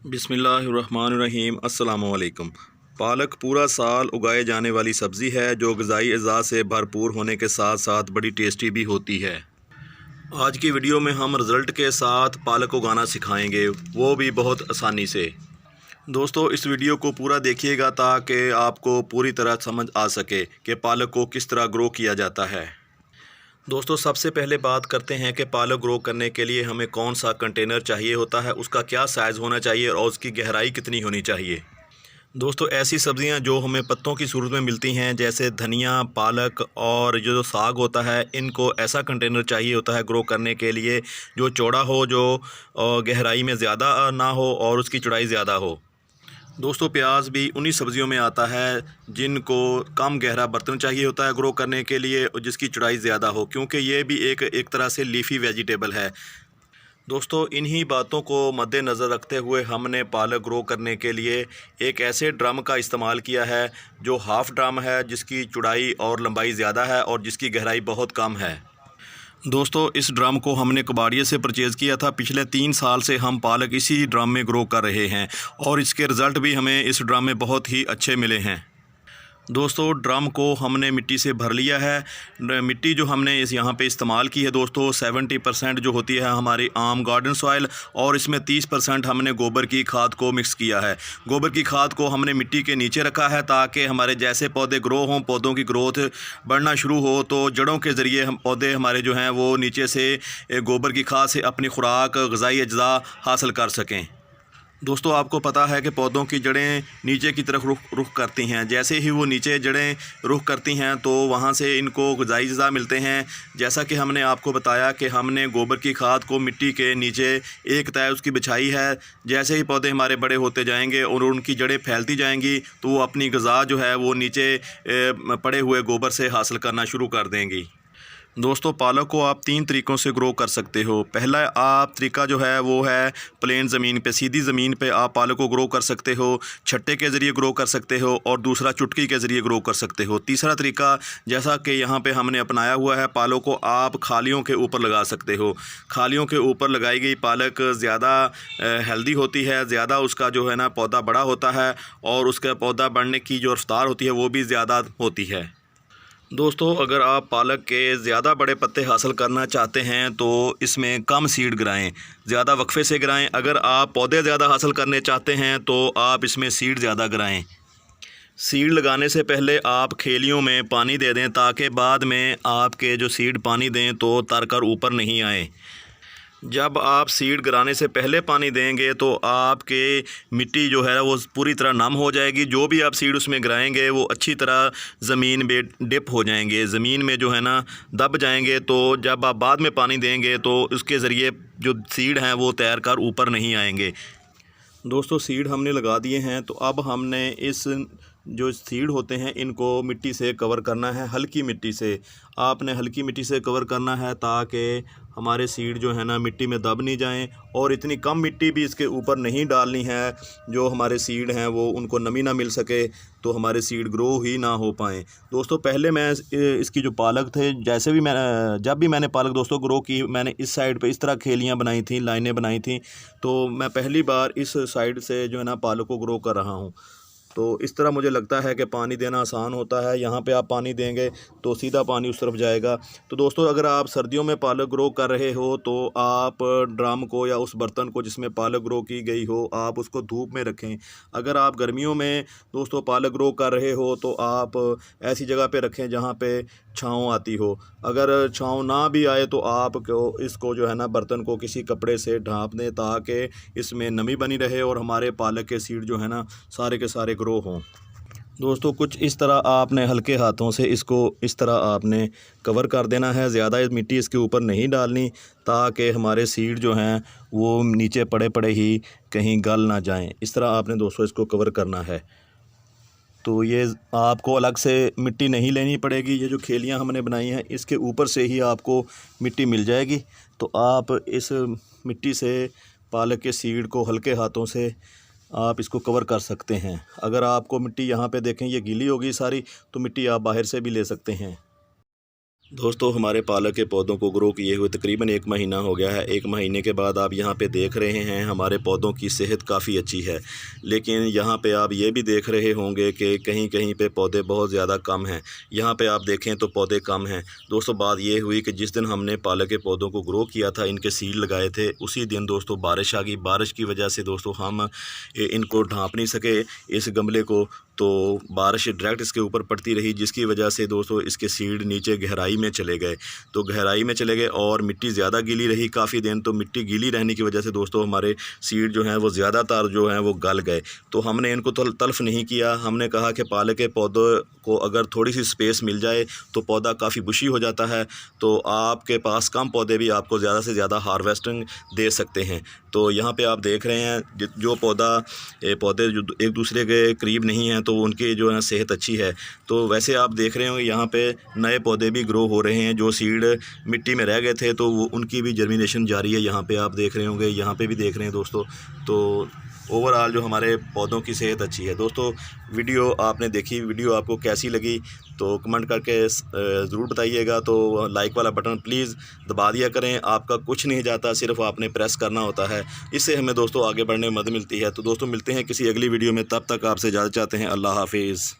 बिस्मिल्लाहिर्रहमानिर्रहीम। अस्सलामुअलैकुम। पालक पूरा साल उगाए जाने वाली सब्ज़ी है जो ग़िज़ाई अज़ा से भरपूर होने के साथ साथ बड़ी टेस्टी भी होती है। आज की वीडियो में हम रिज़ल्ट के साथ पालक उगाना सिखाएंगे, वो भी बहुत आसानी से। दोस्तों, इस वीडियो को पूरा देखिएगा ताकि आपको पूरी तरह समझ आ सके कि पालक को किस तरह ग्रो किया जाता है। दोस्तों, सबसे पहले बात करते हैं कि पालक ग्रो करने के लिए हमें कौन सा कंटेनर चाहिए होता है, उसका क्या साइज़ होना चाहिए और उसकी गहराई कितनी होनी चाहिए। दोस्तों, ऐसी सब्ज़ियां जो हमें पत्तों की सूरत में मिलती हैं जैसे धनिया, पालक और जो साग होता है, इनको ऐसा कंटेनर चाहिए होता है ग्रो करने के लिए जो चौड़ा हो, जो गहराई में ज़्यादा ना हो और उसकी चौड़ाई ज़्यादा हो। दोस्तों, प्याज भी उन्हीं सब्ज़ियों में आता है जिनको कम गहरा बर्तन चाहिए होता है ग्रो करने के लिए और जिसकी चौड़ाई ज़्यादा हो, क्योंकि ये भी एक तरह से लीफ़ी वेजिटेबल है। दोस्तों, इन्हीं बातों को मद्देनज़र रखते हुए हमने पालक ग्रो करने के लिए एक ऐसे ड्रम का इस्तेमाल किया है जो हाफ़ ड्रम है, जिसकी चौड़ाई और लंबाई ज़्यादा है और जिसकी गहराई बहुत कम है। दोस्तों, इस ड्रम को हमने कबाड़िया से परचेज़ किया था। पिछले 3 साल से हम पालक इसी ड्रम में ग्रो कर रहे हैं और इसके रिज़ल्ट भी हमें इस ड्रम में बहुत ही अच्छे मिले हैं। दोस्तों, ड्रम को हमने मिट्टी से भर लिया है। मिट्टी जो हमने यहाँ पे इस्तेमाल की है दोस्तों, 70% जो होती है हमारी आम गार्डन सॉइल और इसमें 30% हमने गोबर की खाद को मिक्स किया है। गोबर की खाद को हमने मिट्टी के नीचे रखा है ताकि हमारे जैसे पौधे ग्रो हों, पौधों की ग्रोथ बढ़ना शुरू हो तो जड़ों के ज़रिए हम पौधे हमारे जो हैं वो नीचे से गोबर की खाद से अपनी खुराक, ग़िज़ाई अज्जा हासिल कर सकें। दोस्तों, आपको पता है कि पौधों की जड़ें नीचे की तरफ रुख करती हैं। जैसे ही वो नीचे जड़ें रुख करती हैं तो वहाँ से इनको ग़िज़ाई अज्जा मिलते हैं। जैसा कि हमने आपको बताया कि हमने गोबर की खाद को मिट्टी के नीचे एक तह उसकी बिछाई है। जैसे ही पौधे हमारे बड़े होते जाएंगे और उनकी जड़ें फैलती जाएंगी तो वो अपनी ग़िज़ा जो है वो नीचे पड़े हुए गोबर से हासिल करना शुरू कर देंगी। दोस्तों, पालक को आप 3 तरीक़ों से ग्रो कर सकते हो। पहला आप तरीका जो है वो है प्लेन ज़मीन पे, सीधी ज़मीन पे आप पालक को ग्रो कर सकते हो, छट्टे के ज़रिए ग्रो कर सकते हो और दूसरा चुटकी के ज़रिए ग्रो कर सकते हो। तीसरा तरीका जैसा कि यहाँ पे हमने अपनाया हुआ है, पालक को आप खालियों के ऊपर लगा सकते हो। खालियों के ऊपर लगाई गई पालक ज़्यादा हेल्दी होती है, ज़्यादा उसका जो है ना पौधा बड़ा होता है और उसका पौधा बढ़ने की जो रफ्तार होती है वो भी ज़्यादा होती है। दोस्तों, अगर आप पालक के ज़्यादा बड़े पत्ते हासिल करना चाहते हैं तो इसमें कम सीड गिराएं, ज़्यादा वक्फे से गिराएं। अगर आप पौधे ज़्यादा हासिल करने चाहते हैं तो आप इसमें सीड ज़्यादा गिराएं। सीड लगाने से पहले आप खेलियों में पानी दे दें ताकि बाद में आपके जो सीड पानी दें तो तर कर ऊपर नहीं आए। जब आप सीड गिराने से पहले पानी देंगे तो आपके मिट्टी जो है वो पूरी तरह नम हो जाएगी। जो भी आप सीड उसमें गिराएंगे वो अच्छी तरह ज़मीन में डिप हो जाएंगे, ज़मीन में जो है ना दब जाएंगे। तो जब आप बाद में पानी देंगे तो उसके ज़रिए जो सीड हैं वो तैर कर ऊपर नहीं आएंगे। दोस्तों, सीड हमने लगा दिए हैं तो अब हमने इस जो सीड होते हैं इनको मिट्टी से कवर करना है, हल्की मिट्टी से। आपने हल्की मिट्टी से कवर करना है ताकि हमारे सीड जो है ना मिट्टी में दब नहीं जाएं और इतनी कम मिट्टी भी इसके ऊपर नहीं डालनी है जो हमारे सीड हैं वो उनको नमी ना मिल सके तो हमारे सीड ग्रो ही ना हो पाएँ। दोस्तों, पहले मैं इसकी जो पालक थे जैसे भी जब भी मैंने पालक दोस्तों ग्रो की, मैंने इस साइड पे इस तरह खेलियाँ बनाई थी, लाइनें बनाई थी। तो मैं पहली बार इस साइड से जो है ना पालक को ग्रो कर रहा हूँ। तो इस तरह मुझे लगता है कि पानी देना आसान होता है। यहाँ पे आप पानी देंगे तो सीधा पानी उस तरफ जाएगा। तो दोस्तों, अगर आप सर्दियों में पालक ग्रो कर रहे हो तो आप ड्रम को या उस बर्तन को जिसमें पालक ग्रो की गई हो आप उसको धूप में रखें। अगर आप गर्मियों में दोस्तों पालक ग्रो कर रहे हो तो आप ऐसी जगह पे रखें जहाँ पे छाँव आती हो। अगर छाँव ना भी आए तो आप इसको जो है ना बर्तन को किसी कपड़े से ढाँप दें ताकि इसमें नमी बनी रहे और हमारे पालक के सीड जो है ना सारे के सारे ग्रो हों। दोस्तों, कुछ इस तरह आपने हल्के हाथों से इसको इस तरह आपने कवर कर देना है, ज़्यादा मिट्टी इसके ऊपर नहीं डालनी ताकि हमारे सीड जो हैं वो नीचे पड़े पड़े ही कहीं गल ना जाएं। इस तरह आपने दोस्तों इसको कवर करना है। तो ये आपको अलग से मिट्टी नहीं लेनी पड़ेगी। ये जो खेलियाँ हमने बनाई हैं इसके ऊपर से ही आपको मिट्टी मिल जाएगी। तो आप इस मिट्टी से पालक के सीड को हल्के हाथों से आप इसको कवर कर सकते हैं। अगर आपको मिट्टी यहाँ पे देखें ये गीली होगी सारी तो मिट्टी आप बाहर से भी ले सकते हैं। दोस्तों हमारे पालक के पौधों को ग्रो किए हुए तकरीबन 1 महीना हो गया है। 1 महीने के बाद आप यहाँ पे देख रहे हैं हमारे पौधों की सेहत काफ़ी अच्छी है, लेकिन यहाँ पे आप ये भी देख रहे होंगे कि कहीं कहीं पे पौधे बहुत ज़्यादा कम हैं। यहाँ पे आप देखें तो पौधे कम हैं। दोस्तों बात ये हुई कि जिस दिन हमने पालक के पौधों को ग्रो किया था, इनके सीड लगाए थे, उसी दिन दोस्तों बारिश आ गई। बारिश की वजह से दोस्तों हम इनको ढाँप नहीं सके इस गमले को, तो बारिश डायरेक्ट इसके ऊपर पड़ती रही, जिसकी वजह से दोस्तों इसके सीड नीचे गहराई में चले गए। तो गहराई में चले गए और मिट्टी ज़्यादा गीली रही काफ़ी दिन, तो मिट्टी गीली रहने की वजह से दोस्तों हमारे सीड जो हैं वो ज़्यादातर जो हैं वो गल गए। तो हमने इनको तल्फ नहीं किया। हमने कहा कि पालक के पौधों को अगर थोड़ी सी स्पेस मिल जाए तो पौधा काफ़ी बुशी हो जाता है, तो आपके पास कम पौधे भी आपको ज़्यादा से ज़्यादा हार्वेस्टिंग दे सकते हैं। तो यहाँ पे आप देख रहे हैं जो पौधे जो एक दूसरे के करीब नहीं हैं तो उनकी जो है सेहत अच्छी है। तो वैसे आप देख रहे होंगे यहाँ पे नए पौधे भी ग्रो हो रहे हैं। जो सीड मिट्टी में रह गए थे तो वो उनकी भी जर्मिनेशन जारी है। यहाँ पे आप देख रहे होंगे, यहाँ पे भी देख रहे हैं दोस्तों। तो ओवरऑल जो हमारे पौधों की सेहत अच्छी है। दोस्तों वीडियो आपने देखी, वीडियो आपको कैसी लगी तो कमेंट करके ज़रूर बताइएगा। तो लाइक वाला बटन प्लीज़ दबा दिया करें, आपका कुछ नहीं जाता, सिर्फ आपने प्रेस करना होता है। इससे हमें दोस्तों आगे बढ़ने में मदद मिलती है। तो दोस्तों मिलते हैं किसी अगली वीडियो में, तब तक आपसे इजाज़त चाहते हैं। अल्लाह हाफिज़।